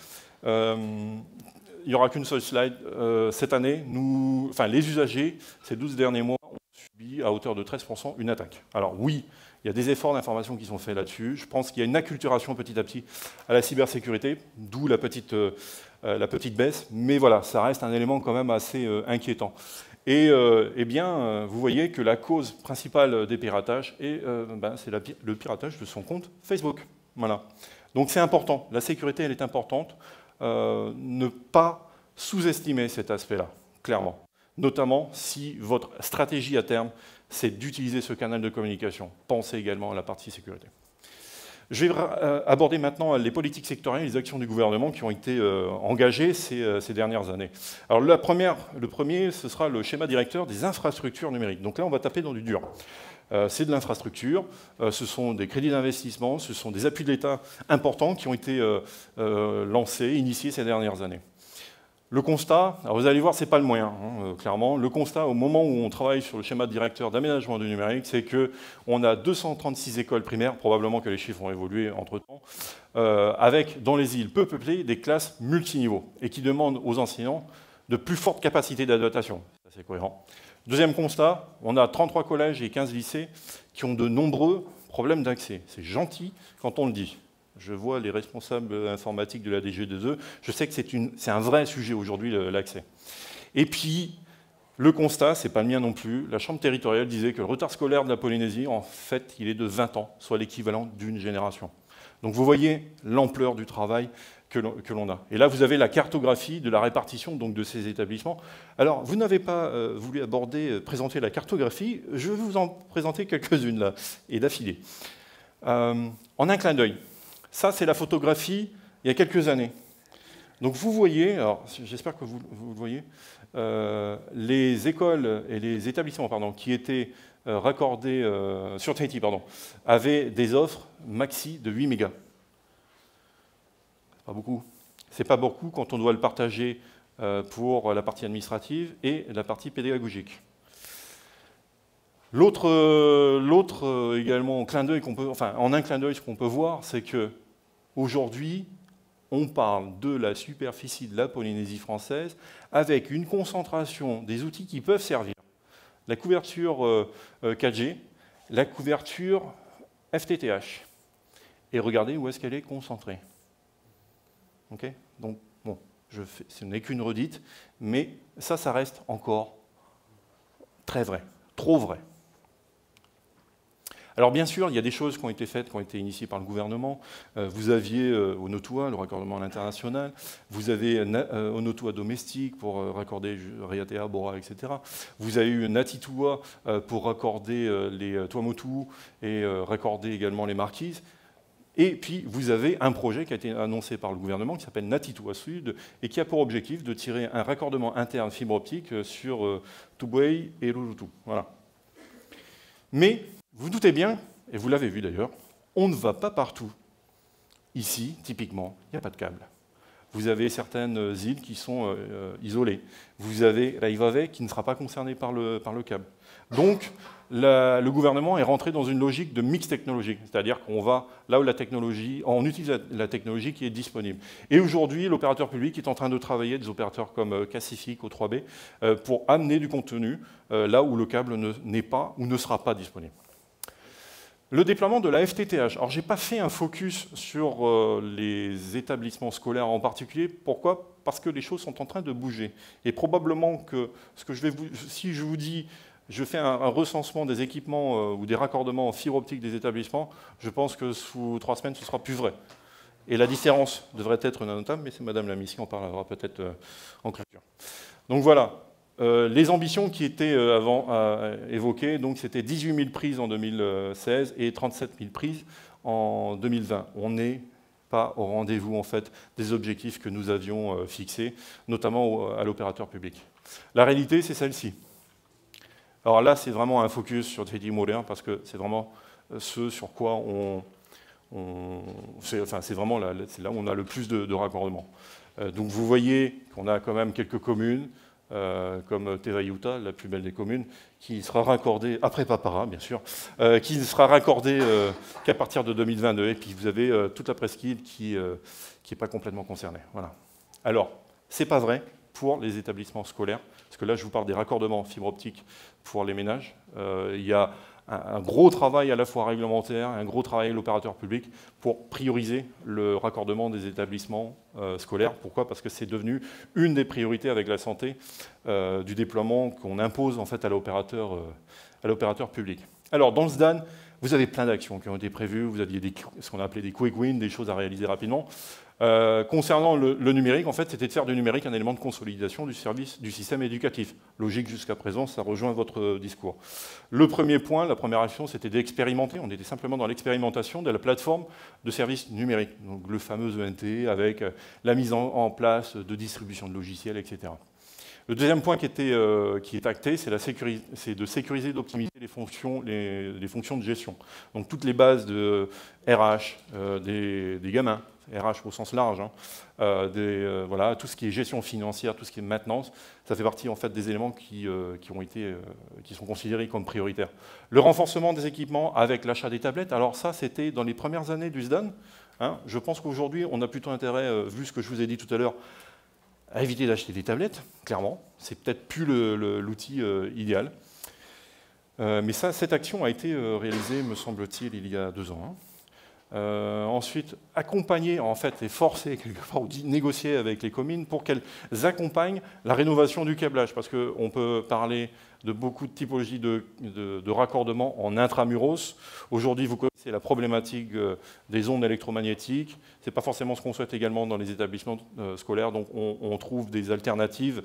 Il n'y aura qu'une seule slide. Cette année, les usagers, ces 12 derniers mois, ont subi à hauteur de 13% une attaque. Alors oui, il y a des efforts d'information qui sont faits là-dessus. Je pense qu'il y a une acculturation petit à petit à la cybersécurité, d'où la petite baisse. Mais voilà, ça reste un élément quand même assez inquiétant. Et eh bien, vous voyez que la cause principale des piratages, c'est le piratage de son compte Facebook. Voilà. Donc c'est important. La sécurité, elle est importante. Ne pas sous-estimer cet aspect-là, clairement. Notamment si votre stratégie à terme, c'est d'utiliser ce canal de communication. Pensez également à la partie sécurité. Je vais aborder maintenant les politiques sectorielles et les actions du gouvernement qui ont été engagées ces dernières années. Alors le premier, ce sera le schéma directeur des infrastructures numériques. Donc là, on va taper dans du dur. C'est de l'infrastructure, ce sont des crédits d'investissement, ce sont des appuis de l'État importants qui ont été lancés, initiés ces dernières années. Le constat, alors vous allez voir, ce n'est pas le moyen, clairement. Le constat, au moment où on travaille sur le schéma directeur d'aménagement du numérique, c'est qu'on a 236 écoles primaires, probablement que les chiffres ont évolué entre-temps, avec, dans les îles peu peuplées, des classes multiniveaux, et qui demandent aux enseignants de plus fortes capacités d'adaptation. C'est cohérent. Deuxième constat, on a 33 collèges et 15 lycées qui ont de nombreux problèmes d'accès. C'est gentil quand on le dit. Je vois les responsables informatiques de la DG2E, je sais que c'est un vrai sujet aujourd'hui, l'accès. Et puis, le constat, ce n'est pas le mien non plus, la Chambre territoriale disait que le retard scolaire de la Polynésie, en fait, il est de 20 ans, soit l'équivalent d'une génération. Donc vous voyez l'ampleur du travail que l'on a. Et là, vous avez la cartographie de la répartition donc, de ces établissements. Alors, vous n'avez pas voulu présenter la cartographie, je vais vous en présenter quelques-unes là, et d'affilée. En un clin d'œil. Ça, c'est la photographie il y a quelques années. Donc vous voyez, alors j'espère que vous le voyez, les écoles et les établissements qui étaient raccordés sur Tahiti avaient des offres maxi de 8 mégas. C'est pas beaucoup. C'est pas beaucoup quand on doit le partager pour la partie administrative et la partie pédagogique. L'autre également clin d'œil en un clin d'œil, ce qu'on peut voir, c'est que aujourd'hui, on parle de la superficie de la Polynésie française avec une concentration des outils qui peuvent servir. La couverture 4G, la couverture FTTH. Et regardez où est-ce qu'elle est concentrée. Okay, donc, bon, ce n'est qu'une redite, mais ça reste encore très vrai, trop vrai. Alors bien sûr, il y a des choses qui ont été faites, qui ont été initiées par le gouvernement. Vous aviez Onotua, le raccordement à l'international. Vous avez Onotua domestique pour raccorder Raiatea, Bora, etc. Vous avez eu Natitua pour raccorder les Tuamotu et raccorder également les marquises. Et puis, vous avez un projet qui a été annoncé par le gouvernement qui s'appelle Natitua Sud et qui a pour objectif de tirer un raccordement interne fibre optique sur Tubuai et Rurutu. Voilà. Mais vous doutez bien, et vous l'avez vu d'ailleurs, on ne va pas partout. Ici, typiquement, il n'y a pas de câble. Vous avez certaines îles qui sont isolées. Vous avez Raivave qui ne sera pas concerné par le câble. Donc, le gouvernement est rentré dans une logique de mix technologique, c'est-à-dire qu'on va là où on utilise la technologie qui est disponible. Et aujourd'hui, l'opérateur public est en train de travailler, des opérateurs comme Cassific, O3B, pour amener du contenu là où le câble n'est pas ou ne sera pas disponible. Le déploiement de la FTTH. Alors, je n'ai pas fait un focus sur les établissements scolaires en particulier. Pourquoi? Parce que les choses sont en train de bouger. Et probablement que si je vous dis, je fais un recensement des équipements ou des raccordements en fibre optique des établissements, je pense que sous 3 semaines, ce ne sera plus vrai. Et la différence devrait être notable, mais c'est Madame la Miss qui en parlera peut-être en clôture. Donc voilà. Les ambitions qui étaient avant évoquées, donc c'était 18 000 prises en 2016 et 37 000 prises en 2020. On n'est pas au rendez-vous en fait des objectifs que nous avions fixés, notamment à l'opérateur public. La réalité, c'est celle-ci. Alors là, c'est vraiment un focus sur Tahiti Moorea parce que c'est vraiment ce sur quoi c'est là où on a le plus de raccordements. Donc vous voyez qu'on a quand même quelques communes, comme Te Vaiuta, la plus belle des communes, qui sera raccordée, après Papara bien sûr, qui ne sera raccordée qu'à partir de 2022. Et puis vous avez toute la presqu'île qui n'est pas complètement concernée. Voilà. Alors, ce n'est pas vrai pour les établissements scolaires, parce que là je vous parle des raccordements fibre optique pour les ménages. Il y a un gros travail à la fois réglementaire et un gros travail à l'opérateur public pour prioriser le raccordement des établissements scolaires. Pourquoi? Parce que c'est devenu une des priorités avec la santé du déploiement qu'on impose en fait à l'opérateur public. Alors dans le SDAN, vous avez plein d'actions qui ont été prévues, vous aviez ce qu'on a appelé des quick wins, des choses à réaliser rapidement. Concernant le numérique, en fait, c'était de faire du numérique un élément de consolidation du service du système éducatif. Logique jusqu'à présent, ça rejoint votre discours. Le premier point, la première action, c'était d'expérimenter. On était simplement dans l'expérimentation de la plateforme de services numériques, donc le fameux ENT avec la mise en place de distribution de logiciels, etc. Le deuxième point qui est acté, c'est de sécuriser et d'optimiser les fonctions de gestion. Donc toutes les bases de RH, des gamins, RH au sens large, hein, voilà, tout ce qui est gestion financière, tout ce qui est maintenance, ça fait partie en fait des éléments qui sont considérés comme prioritaires. Le renforcement des équipements avec l'achat des tablettes, alors ça c'était dans les premières années du SDAN. Hein, je pense qu'aujourd'hui on a plutôt intérêt, vu ce que je vous ai dit tout à l'heure, à éviter d'acheter des tablettes, clairement. C'est peut-être plus l'outil idéal. Mais ça, cette action a été réalisée, me semble-t-il, il y a 2 ans. Hein. Ensuite, accompagner en fait et forcer quelque part ou négocier avec les communes pour qu'elles accompagnent la rénovation du câblage, parce qu'on peut parler de beaucoup de typologies de raccordement en intramuros. Aujourd'hui, vous connaissez la problématique des ondes électromagnétiques. Ce n'est pas forcément ce qu'on souhaite également dans les établissements scolaires, donc on trouve des alternatives.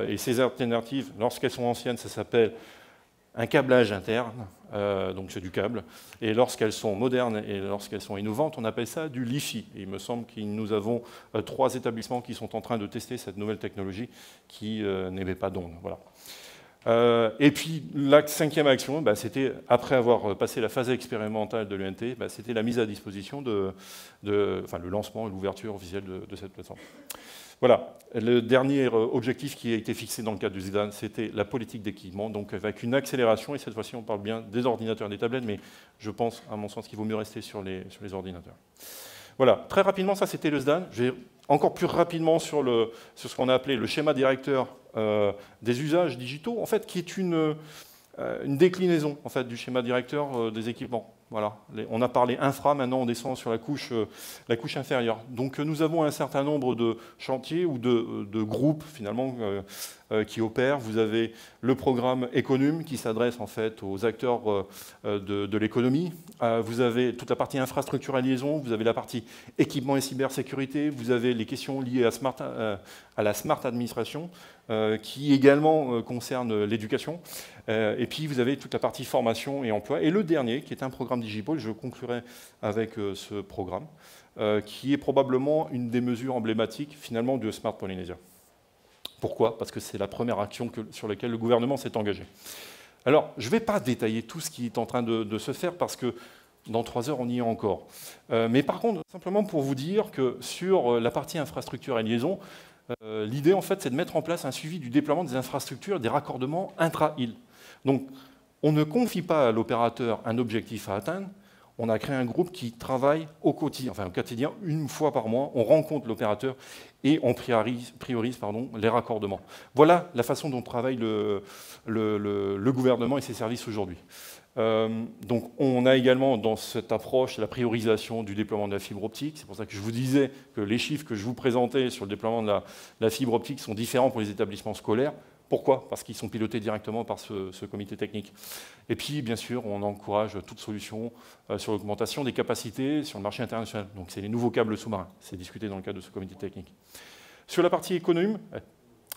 Et ces alternatives, lorsqu'elles sont anciennes, ça s'appelle un câblage interne, donc c'est du câble, et lorsqu'elles sont modernes et lorsqu'elles sont innovantes, on appelle ça du Li-Fi. Et il me semble que nous avons 3 établissements qui sont en train de tester cette nouvelle technologie qui n'émet pas d'ondes. Voilà. Et puis la 5e action, c'était, après avoir passé la phase expérimentale de l'ENT, c'était la mise à disposition le lancement et l'ouverture officielle de cette plateforme. Voilà, le dernier objectif qui a été fixé dans le cadre du ZDAN, c'était la politique d'équipement, donc avec une accélération, et cette fois-ci on parle bien des ordinateurs et des tablettes, mais je pense, à mon sens, qu'il vaut mieux rester sur les ordinateurs. Voilà, très rapidement, ça c'était le ZDAN. Je vais encore plus rapidement sur ce qu'on a appelé le schéma directeur des usages digitaux, en fait, qui est une déclinaison en fait, du schéma directeur des équipements. Voilà. On a parlé infra, maintenant on descend sur la couche inférieure. Donc nous avons un certain nombre de chantiers ou de groupes finalement qui opèrent. Vous avez le programme Econum qui s'adresse en fait aux acteurs de l'économie. Vous avez toute la partie infrastructure et liaison, vous avez la partie équipement et cybersécurité, vous avez les questions liées à la smart administration qui également concerne l'éducation. Et puis vous avez toute la partie formation et emploi. Et le dernier, qui est un programme Digipol, je conclurai avec ce programme, qui est probablement une des mesures emblématiques finalement de Smart Polynesia. Pourquoi? Parce que c'est la première action sur laquelle le gouvernement s'est engagé. Alors, je ne vais pas détailler tout ce qui est en train de se faire, parce que dans 3 heures, on y est encore. Mais par contre, simplement pour vous dire que sur la partie infrastructure et liaison, l'idée, en fait, c'est de mettre en place un suivi du déploiement des infrastructures et des raccordements intra-îles. Donc, on ne confie pas à l'opérateur un objectif à atteindre. On a créé un groupe qui travaille au quotidien, une fois par mois. On rencontre l'opérateur et on priorise les raccordements. Voilà la façon dont travaille le gouvernement et ses services aujourd'hui. Donc on a également dans cette approche la priorisation du déploiement de la fibre optique. C'est pour ça que je vous disais que les chiffres que je vous présentais sur le déploiement de la fibre optique sont différents pour les établissements scolaires. Pourquoi? Parce qu'ils sont pilotés directement par ce comité technique. Et puis, bien sûr, on encourage toute solution sur l'augmentation des capacités sur le marché international. Donc c'est les nouveaux câbles sous-marins. C'est discuté dans le cadre de ce comité technique. Sur la partie économique,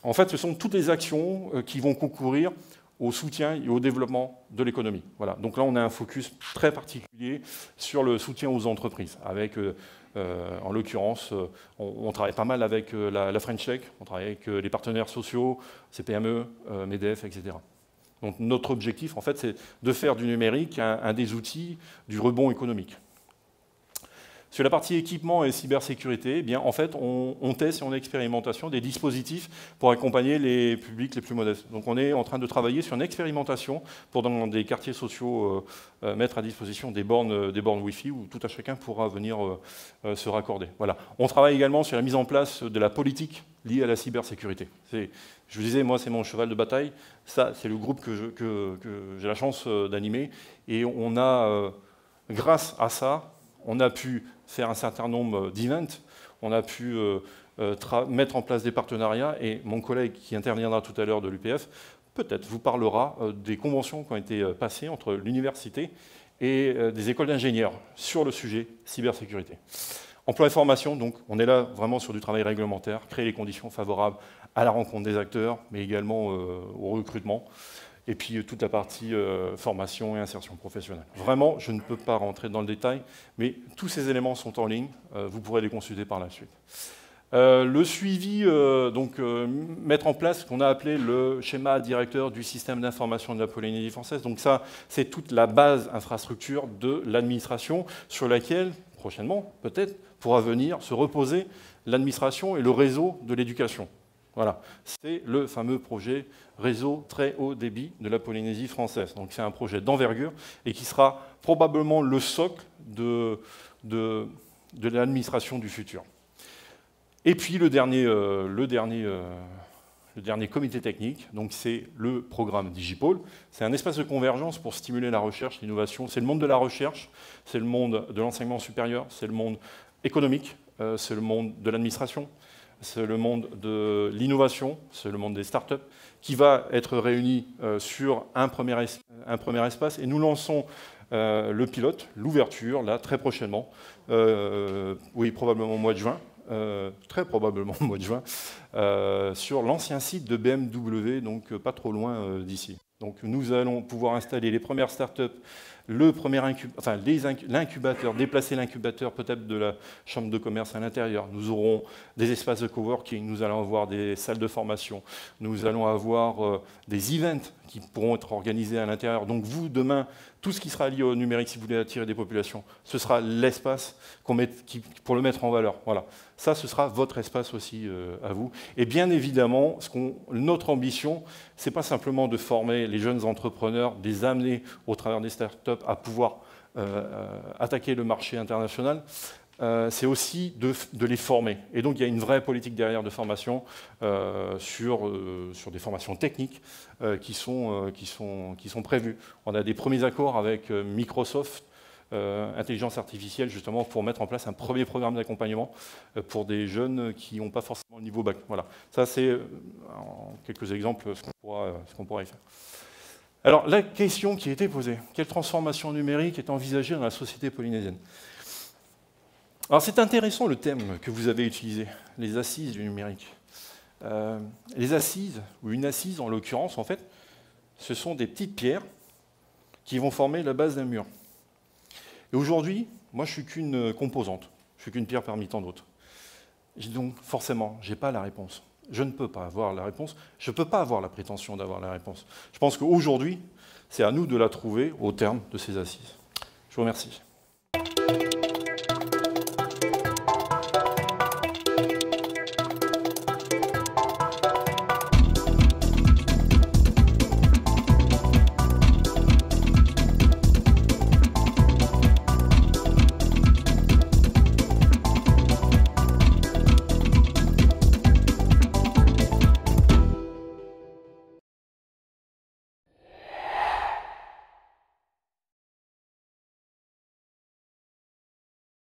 en fait, ce sont toutes les actions qui vont concourir au soutien et au développement de l'économie. Voilà. Donc là, on a un focus très particulier sur le soutien aux entreprises, avec, en l'occurrence, on travaille pas mal avec la French Tech, on travaille avec les partenaires sociaux, CPME, MEDEF, etc. Donc notre objectif, en fait, c'est de faire du numérique un des outils du rebond économique. Sur la partie équipement et cybersécurité, eh bien, en fait, on teste et on expérimentation des dispositifs pour accompagner les publics les plus modestes. Donc on est en train de travailler sur une expérimentation pour, dans des quartiers sociaux, mettre à disposition des bornes Wi-Fi où tout à chacun pourra venir se raccorder. Voilà. On travaille également sur la mise en place de la politique liée à la cybersécurité. Je vous disais, moi, c'est mon cheval de bataille. Ça, c'est le groupe que j'ai la chance d'animer. Et on a, grâce à ça, on a pu faire un certain nombre d'events, on a pu mettre en place des partenariats, et mon collègue qui interviendra tout à l'heure de l'UPF, peut-être vous parlera des conventions qui ont été passées entre l'université et des écoles d'ingénieurs sur le sujet cybersécurité. Emploi et formation, donc on est là vraiment sur du travail réglementaire, créer les conditions favorables à la rencontre des acteurs, mais également au recrutement. Et puis toute la partie formation et insertion professionnelle. Vraiment, je ne peux pas rentrer dans le détail, mais tous ces éléments sont en ligne, vous pourrez les consulter par la suite. Le suivi, mettre en place ce qu'on a appelé le schéma directeur du système d'information de la Polynésie française. Donc ça, c'est toute la base infrastructure de l'administration sur laquelle, prochainement, peut-être, pourra venir se reposer l'administration et le réseau de l'éducation. Voilà, c'est le fameux projet réseau très haut débit de la Polynésie française. Donc c'est un projet d'envergure et qui sera probablement le socle de l'administration du futur. Et puis le dernier comité technique, donc c'est le programme Digipôle. C'est un espace de convergence pour stimuler la recherche, l'innovation. C'est le monde de la recherche, c'est le monde de l'enseignement supérieur, c'est le monde économique, c'est le monde de l'administration, c'est le monde de l'innovation, c'est le monde des startups, qui va être réuni sur un premier espace. Et nous lançons le pilote, l'ouverture, là, très prochainement, oui, probablement au mois de juin, très probablement au mois de juin, sur l'ancien site de BMW, donc pas trop loin d'ici. Donc nous allons pouvoir installer les premières startups, l'incubateur, déplacer l'incubateur peut-être de la chambre de commerce à l'intérieur. Nous aurons des espaces de coworking, nous allons avoir des salles de formation, nous allons avoir des events qui pourront être organisés à l'intérieur. Donc vous, demain, tout ce qui sera lié au numérique, si vous voulez attirer des populations, ce sera l'espace pour le mettre en valeur. Voilà. Ça, ce sera votre espace aussi à vous. Et bien évidemment, notre ambition, ce n'est pas simplement de former les jeunes entrepreneurs, de les amener au travers des startups à pouvoir attaquer le marché international, c'est aussi de les former. Et donc il y a une vraie politique derrière de formation sur des formations techniques qui sont prévues. On a des premiers accords avec Microsoft, intelligence artificielle, justement, pour mettre en place un premier programme d'accompagnement pour des jeunes qui n'ont pas forcément le niveau bac. Voilà. Ça, c'est, en quelques exemples, ce qu'on pourra y faire. Alors, la question qui a été posée, quelle transformation numérique est envisagée dans la société polynésienne? Alors, c'est intéressant le thème que vous avez utilisé, les assises du numérique. Les assises, ou une assise en l'occurrence, en fait, ce sont des petites pierres qui vont former la base d'un mur. Et aujourd'hui, moi, je ne suis qu'une composante, je suis qu'une pierre parmi tant d'autres. Donc, forcément, je n'ai pas la réponse. Je ne peux pas avoir la réponse, je ne peux pas avoir la prétention d'avoir la réponse. Je pense qu'aujourd'hui, c'est à nous de la trouver au terme de ces assises. Je vous remercie.